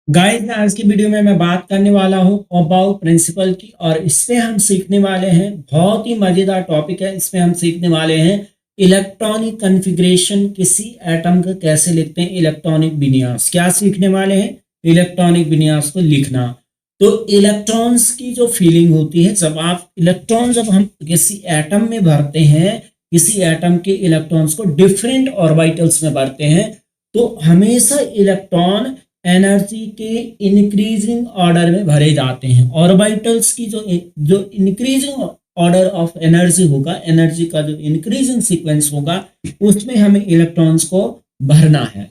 Guys आज की video में मैं बात करने वाला हूं अबाउट प्रिंसिपल की और इसमें हम सीखने वाले हैं बहुत ही मजेदार टॉपिक है। इसमें हम सीखने वाले हैं इलेक्ट्रॉनिक कॉन्फ़िगरेशन, किसी एटम का कैसे लिखते हैं, इलेक्ट्रॉनिक विन्यास। क्या सीखने वाले हैं? इलेक्ट्रॉनिक विन्यास को लिखना। तो इलेक्ट्रॉन्स की जो फीलिंग होती है, जब हम किसी एटम में भरते हैं, किसी एटम के इलेक्ट्रॉन्स को डिफरेंट ऑर्बिटल्स में भरते हैं, तो हमेशा इलेक्ट्रॉन एनर्जी के इंक्रीजिंग ऑर्डर में भरे जाते हैं। ऑर्बिटल्स की जो इंक्रीजिंग ऑर्डर ऑफ एनर्जी होगा, एनर्जी का जो इंक्रीजिंग सीक्वेंस होगा, उसमें हमें इलेक्ट्रॉन्स को भरना है।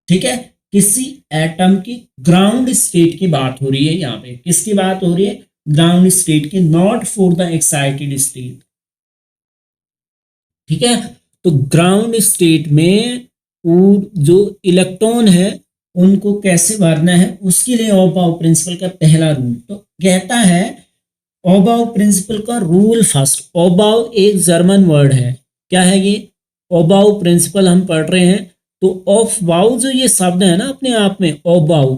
ठीक है, किसी एटम की ग्राउंड स्टेट की बात हो रही है। यहाँ पे किसकी बात हो रही है? ग्राउंड स्टेट की, not for the excited state. ठीक है, तो ग्राउंड स्टेट में जो इलेक्ट्रॉन है उनको कैसे भरना है, उसके लिए ओबाउ प्रिंसिपल का पहला रूल तो कहता है। ओबाउ प्रिंसिपल का रूल फर्स्ट। ओबाउ एक जर्मन वर्ड है। क्या है ये? ओबाउ प्रिंसिपल हम पढ़ रहे हैं। तो ऑफ वाउ जो ये शब्द है ना, अपने आप में ओबाउ,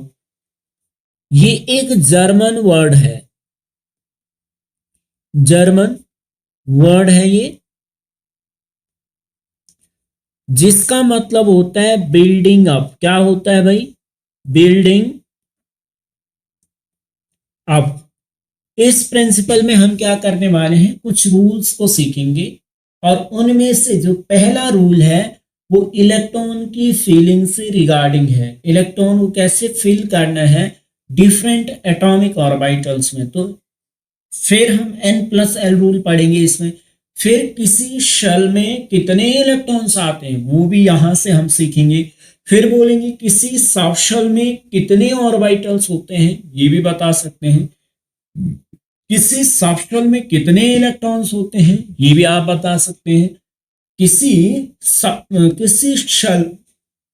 ये एक जर्मन वर्ड है। जर्मन वर्ड है ये, जिसका मतलब होता है बिल्डिंग अप। क्या होता है भाई? Building up. इस प्रिंसिपल में हम क्या करने वाले हैं, कुछ रूल्स को सीखेंगे और उनमें से जो पहला रूल है वो इलेक्ट्रॉन की फीलिंग से रिगार्डिंग है। इलेक्ट्रॉन को कैसे फील करना है डिफरेंट एटॉमिक ऑर्बिटल्स में। तो फिर हम n+l रूल पढ़ेंगे इसमें। फिर किसी शेल में कितने इलेक्ट्रॉन्स आते हैं वो भी यहां से हम सीखेंगे। फिर बोलेंगे किसी सब शेल में कितने ऑर्बिटल्स होते हैं, ये भी बता सकते हैं। किसी सबशेल में कितने इलेक्ट्रॉन्स होते हैं, ये भी आप बता सकते हैं। किसी किसी शेल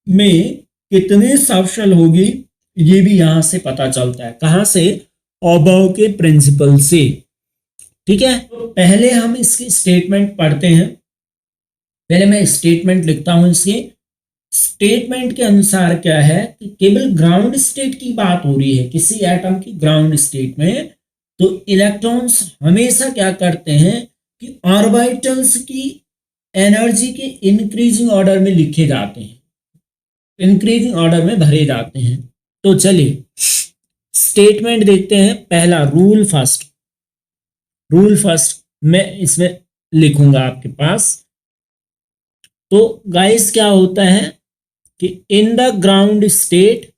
में कितने सबशेल होगी, ये भी यहां से पता चलता है। कहां से? ओबाउ के प्रिंसिपल से। ठीक है, तो पहले हम इसकी स्टेटमेंट पढ़ते हैं। पहले मैं स्टेटमेंट लिखता हूं इसके। स्टेटमेंट के अनुसार क्या है कि केवल ग्राउंड स्टेट की बात हो रही है, किसी एटम की ग्राउंड स्टेट में। तो इलेक्ट्रॉन्स हमेशा क्या करते हैं कि ऑर्बिटल्स की एनर्जी के इंक्रीजिंग ऑर्डर में लिखे जाते हैं, इंक्रीजिंग ऑर्डर में भरे जाते हैं। तो चलिए स्टेटमेंट देखते हैं। पहला रूल फर्स्ट, रूल फर्स्ट मैं इसमें लिखूंगा आपके पास। तो गाइस क्या होता है कि in the ground state,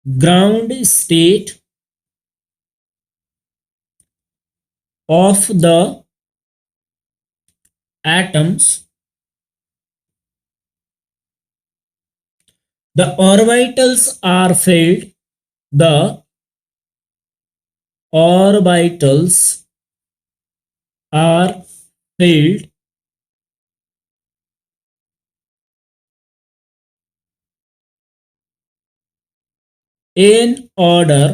ground state of the atoms, the orbitals are filled, the orbitals are filled in order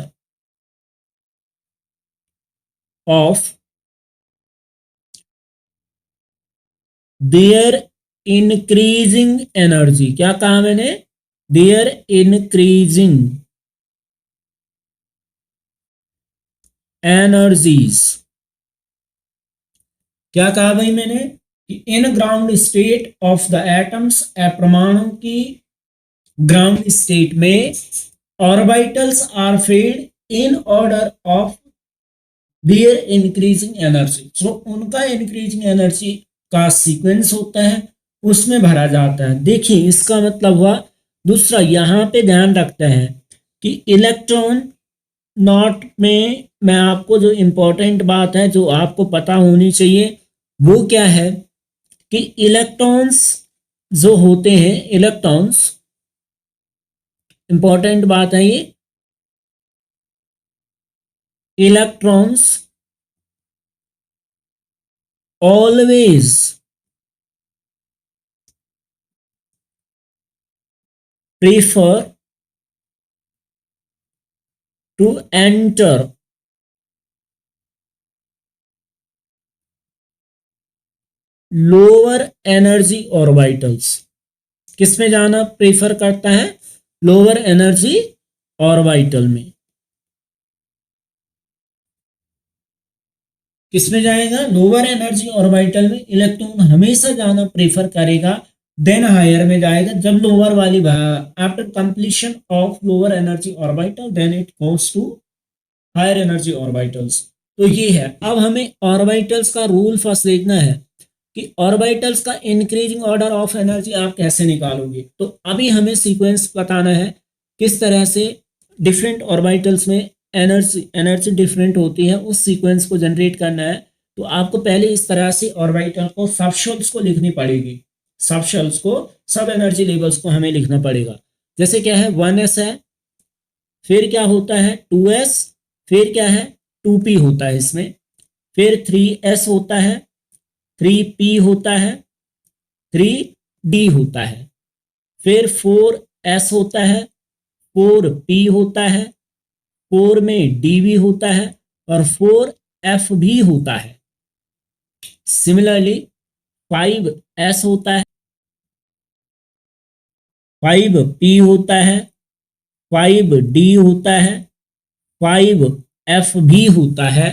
of their increasing energy। क्या कहा मैंने? their increasing energies। क्या कहा भाई मैंने कि in ground state of the atoms, परमाणु की ग्राउंड स्टेट में orbitals are filled in order of their increasing energy. So उनका इंक्रीजिंग एनर्जी का सीक्वेंस होता है, उसमें भरा जाता है। देखिए इसका मतलब हुआ। दूसरा यहां पे ध्यान रखते हैं कि इलेक्ट्रॉन नॉट में मैं आपको जो इंपॉर्टेंट बात है जो आपको पता होनी चाहिए वो क्या है कि इलेक्ट्रॉन्स जो होते हैं, इलेक्ट्रॉन्स, इंपॉर्टेंट बात है ये, electrons always prefer to enter lower energy orbitals। किस में जाना प्रेफर करता है? लोअर एनर्जी ऑर्बिटल में। किस में जाएगा? लोअर एनर्जी ऑर्बिटल में इलेक्ट्रॉन हमेशा जाना प्रेफर करेगा, देन हायर में जाएगा। जब लोअर वाली after completion of lower energy orbital then it goes to higher energy orbitals. तो ये है। अब हमें ऑर्बिटल्स का रूल फर्स्ट देखना है कि ऑर्बिटल्स का इंक्रीजिंग ऑर्डर ऑफ एनर्जी आप कैसे निकालोगे। तो अभी हमें सीक्वेंस बताना है किस तरह से डिफरेंट ऑर्बिटल्स में एनर्जी डिफरेंट होती है, उस सीक्वेंस को जनरेट करना है। तो आपको पहले इस तरह से ऑर्बिटल को सब शेल्स को लिखनी पड़ेगी, सब शेल्स को, सब एनर्जी लेवल्स को हमें लिखना पड़ेगा। जैसे क्या है 1s है, फिर क्या होता है 2s, फिर क्या है 2p होता है इसमें, फिर 3s होता है, 3p होता है, 3d होता है, फिर 4s होता है, 4p होता है, 4 में d भी होता है और 4f भी होता है। सिमिलरली 5s होता है, 5p होता है, 5d होता है, 5f भी होता है।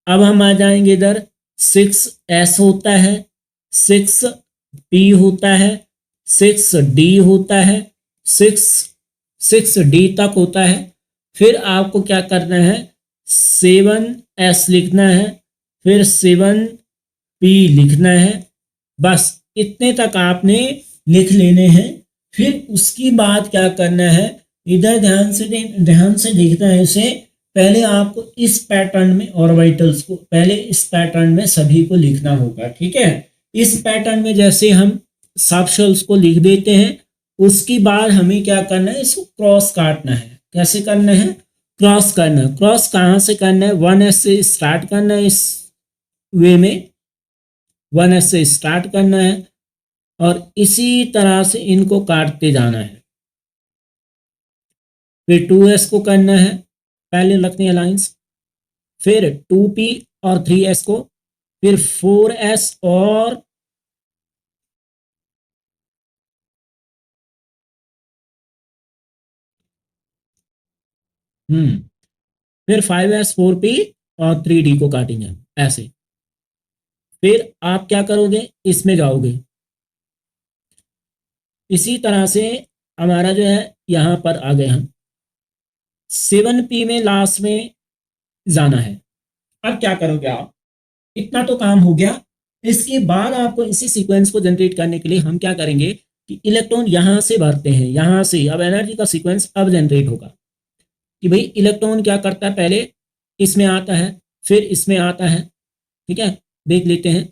अब हम आ जाएंगे इधर 6s होता है, 6p होता है, 6d होता है, 6d तक होता है। फिर आपको क्या करना है 7s लिखना है, फिर 7p लिखना है। बस इतने तक आपने लिख लेने हैं। फिर उसकी बाद क्या करना है, इधर ध्यान से देखना है इसे। पहले आपको इस पैटर्न में ऑर्बिटल्स को, पहले इस पैटर्न में सभी को लिखना होगा, ठीक है। इस पैटर्न में जैसे हम सब शेल्स को लिख देते हैं, उसके बाद हमें क्या करना है, इसको क्रॉस काटना है। कैसे करना है? क्रॉस करना है। क्रॉस कहाँ से करना है? 1s से स्टार्ट करना है, इस वे में 1s से स्टार्ट करना है और इसी तरह से इनको काटते जाना है। फिर 2s को करना है, पहले रखनी है लाइंस, फिर 2p और 3s को, फिर 4s और फिर 5s 4p और 3d को काटेंगे ऐसे। फिर आप क्या करोगे, इसमें जाओगे इसी तरह से। हमारा जो है यहां पर आ गए हम 7p में लास्ट में जाना है। अब क्या करोगे आप, इतना तो काम हो गया। इसके बाद आपको इसी सीक्वेंस को जनरेट करने के लिए हम क्या करेंगे कि इलेक्ट्रॉन यहां से भरते हैं, यहां से। अब एनर्जी का सीक्वेंस अब जनरेट होगा कि भाई इलेक्ट्रॉन क्या करता है, पहले इसमें आता है, फिर इसमें आता है, ठीक है, देख लेते हैं।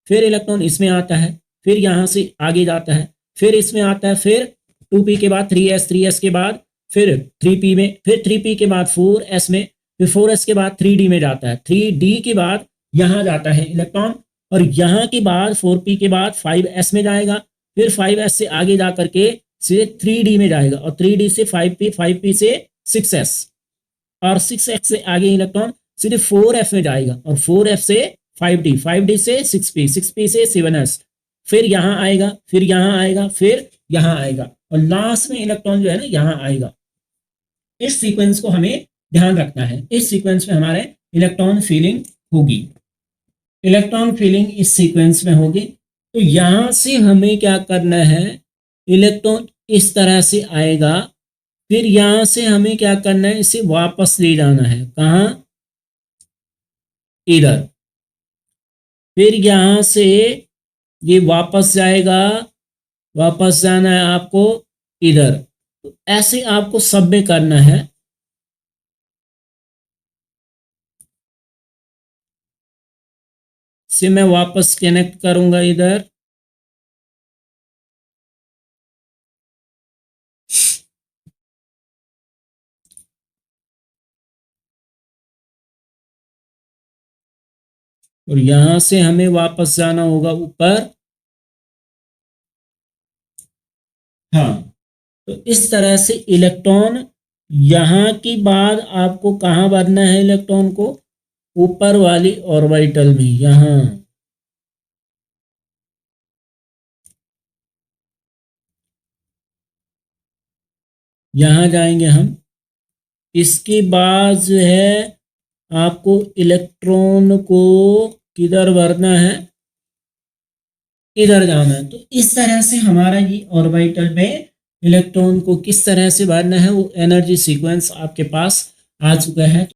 फिर इलेक्ट्रॉन इसमें आता है, फिर यहाँ से आगे जाता है, फिर इसमें आता है, फिर 2p के बाद 3s, 3s के बाद फिर 3p में, फिर 3p के बाद 4s में, फिर 4s के बाद 3d में जाता है, 3d के बाद यहाँ जाता है इलेक्ट्रॉन और यहाँ के बाद 4p के बाद 5s में जाएगा, फिर 5s से आगे जा करके सीधे 3d में जाएगा और 3d से 5p, 5p से 6s और 6s से आगे इलेक्ट्रॉन सीधे 4f में जाएगा और 4f से 5d, 5d से 6p, 6p से 7s, फिर यहाँ आएगा, फिर यहाँ आएगा, फिर यहाँ आएगा और लास्ट में इलेक्ट्रॉन जो है ना यहाँ आएगा। इस सीक्वेंस को हमें ध्यान रखना है। इस सीक्वेंस में हमारे इलेक्ट्रॉन फीलिंग होगी, इलेक्ट्रॉन फीलिंग इस सीक्वेंस में होगी। तो यहां से हमें क्या करना है, इलेक्ट्रॉन इस तरह से आएगा, फिर यहां से हमें क्या करना है, इसे वापस ले जाना है। कहाँ? इधर। फिर यहां से ये वापस जाएगा, वापस जाना है आपको इधर। तो ऐसे आपको सब में करना है। से मैं वापस कनेक्ट करूंगा इधर, और यहां से हमें वापस जाना होगा ऊपर। हाँ, तो इस तरह से इलेक्ट्रॉन यहाँ की बाद आपको कहाँ भरना है इलेक्ट्रॉन को, ऊपर वाली ऑर्बिटल में, यहाँ। यहाँ जाएंगे हम। इसके बाद जो है आपको इलेक्ट्रॉन को किधर भरना है, इधर जाना है। तो इस तरह से हमारा ये ऑर्बिटल में इलेक्ट्रॉन को किस तरह से भरना है वो एनर्जी सीक्वेंस आपके पास आ चुका है।